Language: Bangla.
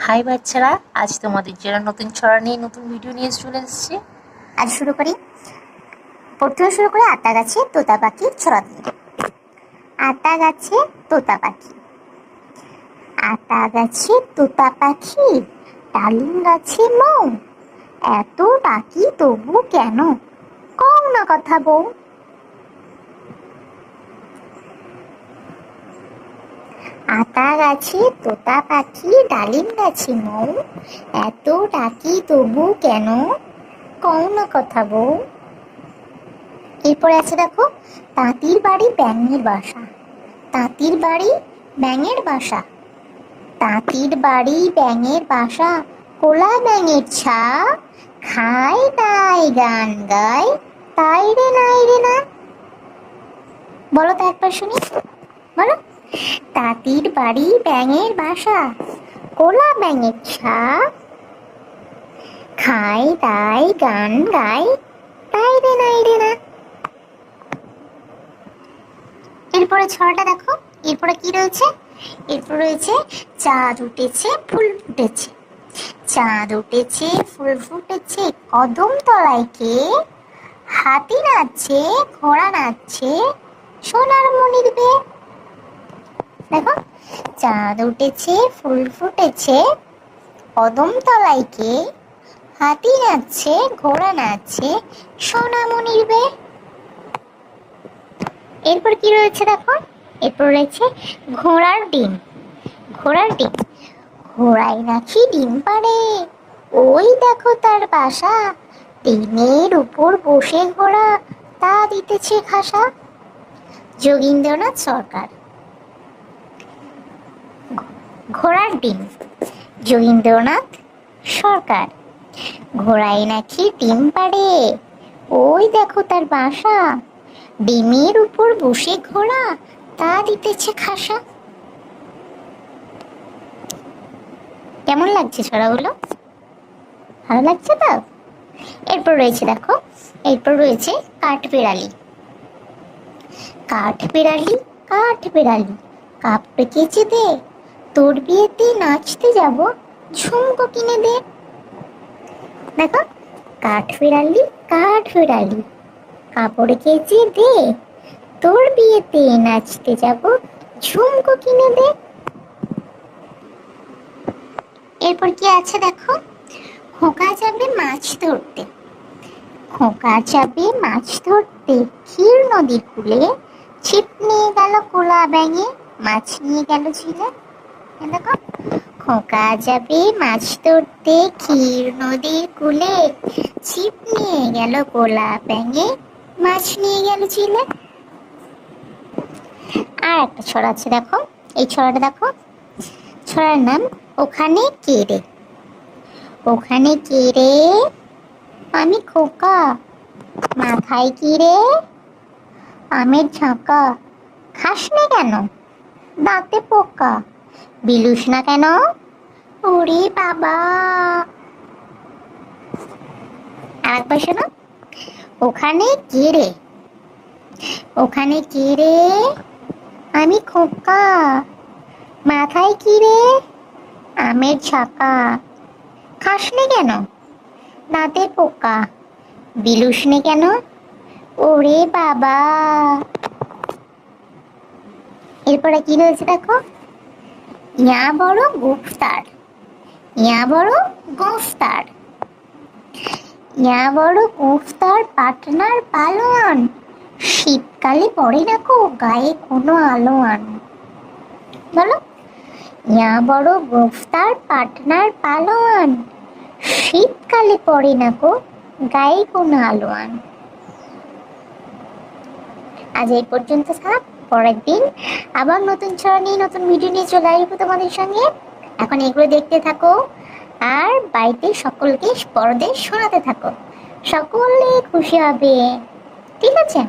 হাই বাচ্চারা, আজ তোমাদের জন্য নতুন ছড়া নিয়ে নতুন ভিডিও নিয়ে চলে এসেছি। আজ শুরু করি। প্রথমে শুরু করে আতা গাছে তোতা পাখি ছড়া দিয়ে। আতা গাছে তোতা পাখি, আতা গাছে তোতা পাখি, ডালিম গাছে মৌ, এত ডাকি তবু কেন, কও না কথা বউ। আতা গাছে তোতা পাখি, ডালিম গাছে মৌ, এত ডাকি তবু কেন, কও না কথা বউ। এরপরে আছে দেখো, তাঁতির বাড়ি ব্যাঙের বাসা, তাঁতির বাড়ি ব্যাঙের বাসা, তাঁতির বাড়ি ব্যাঙের বাসা, কোলা ব্যাঙের ছা, খায় দায় গান গায়, তাই রে নাই রে না। বলো তো একবার শুনি, বলো। তাঁতির বাড়ি ব্যাঙের বাসা, কোলা ব্যাঙের ছা, খায় দায় গান গায়, তাই রে নাই রে না। এরপরে ছড়াটা দেখো, এরপরে কি রয়েছে, এরপর রয়েছে চাঁদ উঠেছে ফুল ফুটেছে, চাঁদ উঠেছে ফুল ফুটেছে, কদম তলায় কে, হাতি নাচছে ঘোড়া নাচছে, সোনার মনির বে। দেখো, চাঁদ উঠেছে ফুল ফুটেছে, কদম তলায় কে, হাতি নাচছে ঘোড়া নাচছে, সোনামণির বে। এরপর কি রয়েছে দেখো, এরপর রয়েছে ঘোড়ার ডিম, ঘোড়ার ডিম, ঘোড়ায় নাকি ডিম পাড়ে, ওই দেখো তার বাসা, ডিমের উপর বসে ঘোড়া তা দিতেছে খাসা। যোগীন্দ্রনাথ সরকার। ঘোড়ার ডিম, যোগীন্দ্রনাথ সরকার। ঘোড়ায় নাকি ডিম পাড়ে, ওই দেখো তার বাসা, ডিমের উপর বসে ঘোড়া তা দিতেছে খাসা। কেমন লাগছে ছড়াগুলো? ভালো লাগছে তো? এরপর রয়েছে দেখো, এরপর রয়েছে কাঠবেড়ালি। কাঠবেড়ালি, কাঠবেড়ালি, কাপ পেকেছে দে, তোর বিয়েতে নাচতে যাব, ঝুমকো কিনে দে। দেখো, কাঠবেড়ালি, কাঠবেড়ালি, কাপড় কেচে দে, তোর বিয়েতে নাচতে যাব, ঝুমকো কিনে দে। এরপর কি আছে দেখো, খোকা যাবে মাছ ধরতে, খোকা যাবে মাছ ধরতে, ক্ষীর নদীর কূলে, ছিপ নিয়ে গেল কোলা ব্যাঙে, মাছ নিয়ে গেল ঝিলে। দেখো, খোকা যাবে মাছ ধরতে ক্ষীর নদীর কূলে, ছিপ নিয়ে গেল কোলা ব্যাঙে, মাছ নিয়ে গেল ঝিলে। আর একটা ছড়া আছে দেখো, এই ছড়াটা দেখো, ছড়ার নাম ওখানে কে রে। ওখানে কে রে, আমি খোকা, মাথায় কি রে, আমের ঝাঁকা, খাস না কেন, দাঁতে পোকা, বিলুস না কেন, ওরে বাবা। আর একবার শোনো, ওখানে কে রে, ওখানে কে রে, আমি খোকা, মাথায় কি রে, আমের ঝাঁকা, খাস নে কেন, দাঁতে পোকা, বিলুস নে কেন, ওরে বাবা। এরপরে কি রয়েছে দেখো, ইয়া বড় গুফতার, ইয়া বড় গুফতার, ইয়া বড় গুফতার পাটনার পালোয়ান, শীতকালে পড়ে না কো গায়ে কোনো আলোয়ান। বলো, ইয়া বড় গুফতার পাটনার পালোয়ান, শীতকালে পড়ে না কো গায়ে কোনো আলোয়ান। আজ এই পর্যন্ত থাক, পরের দিন আবার নতুন ছড়া নিয়ে নতুন ভিডিও নিয়ে চলে আসবো তোমাদের সঙ্গে। এখন এগুলো দেখতে থাকো আর বাড়িতে সকলকে বড়দের শোনাতে থাকো, সকলে খুশি হবে, ঠিক আছে?